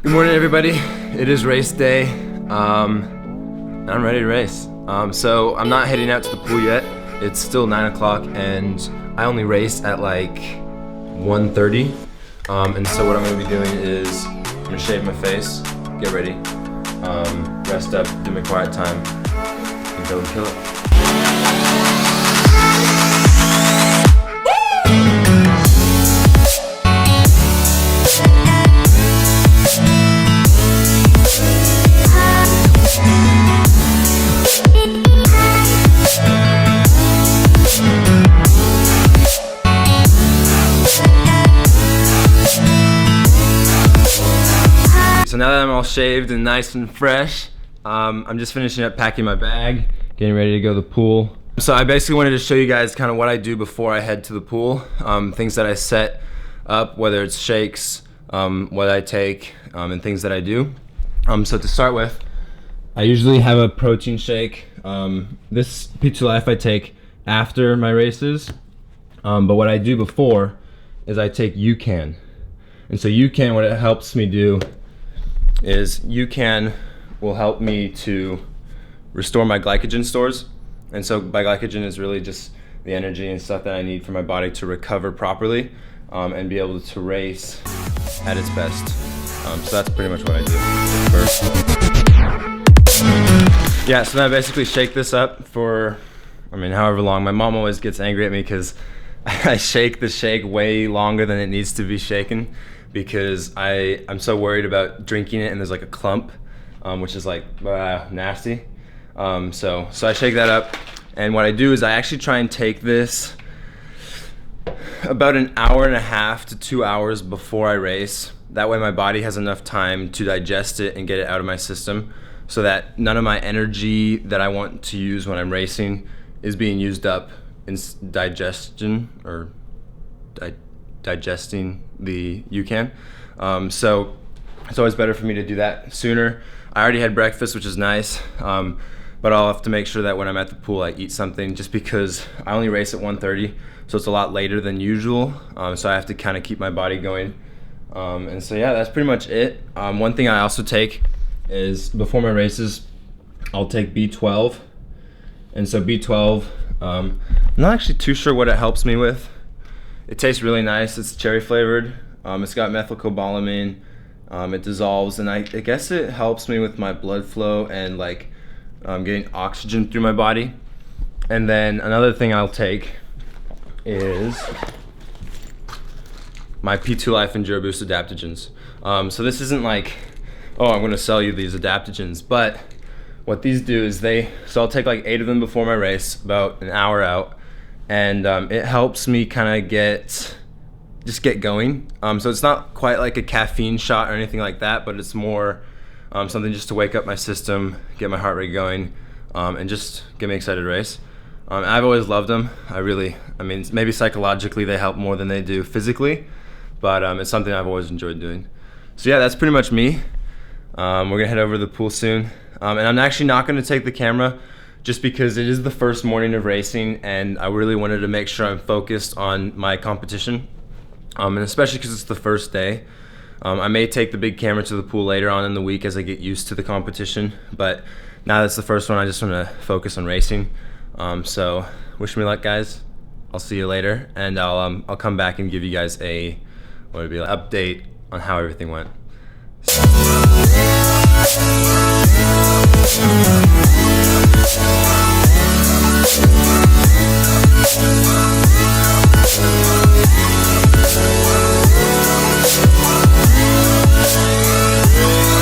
Good morning, everybody. It is race day, and I'm ready to race. So I'm not heading out to the pool yet. It's still 9 o'clock, and I only race at like 1:30. And so what I'm gonna be doing is I'm gonna shave my face, get ready, rest up, do my quiet time, and go and kill it. So now that I'm all shaved and nice and fresh, I'm just finishing up packing my bag, getting ready to go to the pool. So I basically wanted to show you guys kind of what I do before I head to the pool, things that I set up, whether it's shakes, what I take, and things that I do. So to start with, I usually have a protein shake. This P2 Life I take after my races, but what I do before is I take UCAN. And so UCAN, what it helps me do is UCAN will help me to restore my glycogen stores. And so my glycogen is really just the energy and stuff that I need for my body to recover properly and be able to race at its best. So that's pretty much what I do first. Yeah, so then I basically shake this up for, however long. My mom always gets angry at me because I shake the shake way longer than it needs to be shaken, because I'm so worried about drinking it and there's like a clump, which is like nasty. So I shake that up, and what I do is I actually try and take this about an hour and a half to 2 hours before I race. That way my body has enough time to digest it and get it out of my system, so that none of my energy that I want to use when I'm racing is being used up in digesting the UCAN. So it's always better for me to do that sooner. I already had breakfast, which is nice, but I'll have to make sure that when I'm at the pool I eat something, just because I only race at 1:30, so it's a lot later than usual. So I have to kind of keep my body going. And so yeah, that's pretty much it. One thing I also take is before my races, I'll take B12. And so B12, I'm not actually too sure what it helps me with. It tastes really nice. It's cherry flavored. It's got methylcobalamin. It dissolves, and I guess it helps me with my blood flow and like getting oxygen through my body. And then another thing I'll take is my P2 Life Enduro Boost adaptogens. So this isn't like, oh, I'm gonna sell you these adaptogens, but what these do is so I'll take like 8 of them before my race, about an hour out, and it helps me kind of get going. So it's not quite like a caffeine shot or anything like that, but it's more something just to wake up my system, get my heart rate going, and just get me excited to race. I've always loved them. Maybe psychologically they help more than they do physically, but it's something I've always enjoyed doing. So yeah, that's pretty much me. We're gonna head over to the pool soon, and I'm actually not gonna take the camera just because it is the first morning of racing, and I really wanted to make sure I'm focused on my competition, and especially because it's the first day. I may take the big camera to the pool later on in the week as I get used to the competition, but now that's the first one, I just want to focus on racing. So wish me luck, guys. I'll see you later, and I'll come back and give you guys an update on how everything went. So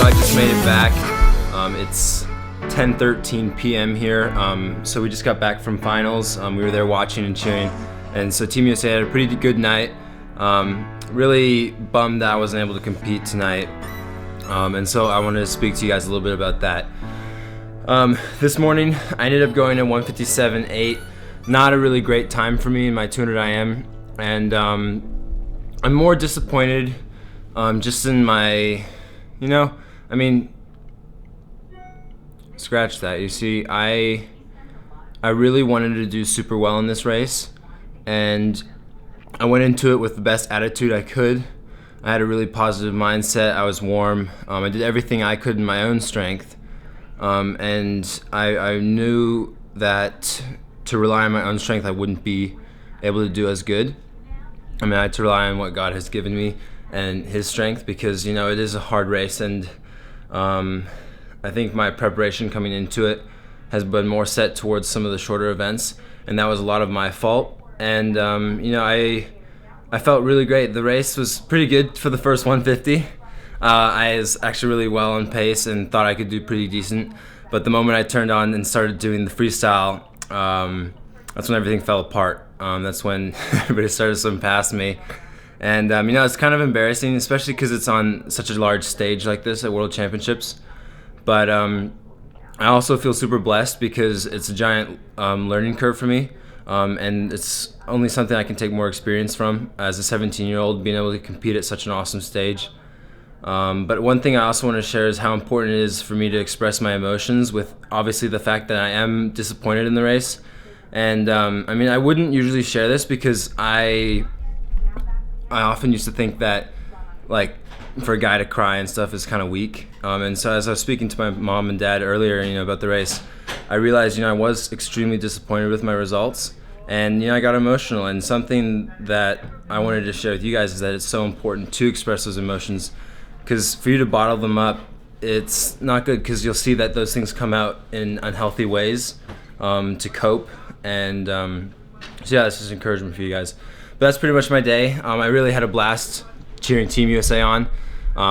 I just made it back. It's 10:13 p.m. here. So we just got back from finals. We were there watching and cheering, and so Team USA had a pretty good night. Really bummed that I wasn't able to compete tonight. And so I wanted to speak to you guys a little bit about that. This morning I ended up going at 1:57.8. Not a really great time for me in my 200 IM, and I'm more disappointed just in my, scratch that. You see, I really wanted to do super well in this race, and I went into it with the best attitude I could. I had a really positive mindset. I was warm. I did everything I could in my own strength, and I knew that to rely on my own strength, I wouldn't be able to do as good. I mean, I had to rely on what God has given me and His strength, because it is a hard race, and I think my preparation coming into it has been more set towards some of the shorter events, and that was a lot of my fault. And I felt really great. The race was pretty good for the first 150. I was actually really well on pace and thought I could do pretty decent. But the moment I turned on and started doing the freestyle, that's when everything fell apart. That's when everybody started swimming past me. And, it's kind of embarrassing, especially because it's on such a large stage like this at World Championships. But I also feel super blessed because it's a giant learning curve for me. And it's only something I can take more experience from as a 17-year-old, being able to compete at such an awesome stage. But one thing I also want to share is how important it is for me to express my emotions, with obviously the fact that I am disappointed in the race. And I wouldn't usually share this because I often used to think that, like, for a guy to cry and stuff is kind of weak. And so as I was speaking to my mom and dad earlier, about the race, I realized, I was extremely disappointed with my results. And, I got emotional. And something that I wanted to share with you guys is that it's so important to express those emotions, because for you to bottle them up, it's not good, because you'll see that those things come out in unhealthy ways to cope. And so yeah, this is encouragement for you guys. But that's pretty much my day. I really had a blast cheering Team USA on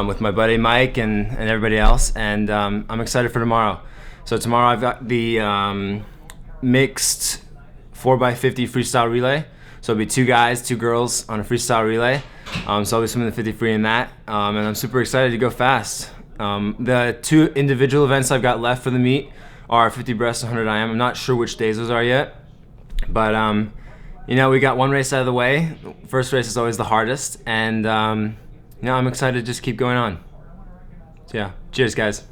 with my buddy Mike and everybody else. And I'm excited for tomorrow. So tomorrow I've got the mixed 4x50 freestyle relay. So it'll be 2 guys, 2 girls on a freestyle relay. So I'll be swimming the 50 free in that. And I'm super excited to go fast. The 2 individual events I've got left for the meet are 50 breast, 100 IM. I'm not sure which days those are yet. But, we got one race out of the way. First race is always the hardest. And, I'm excited to just keep going on. So yeah, cheers guys.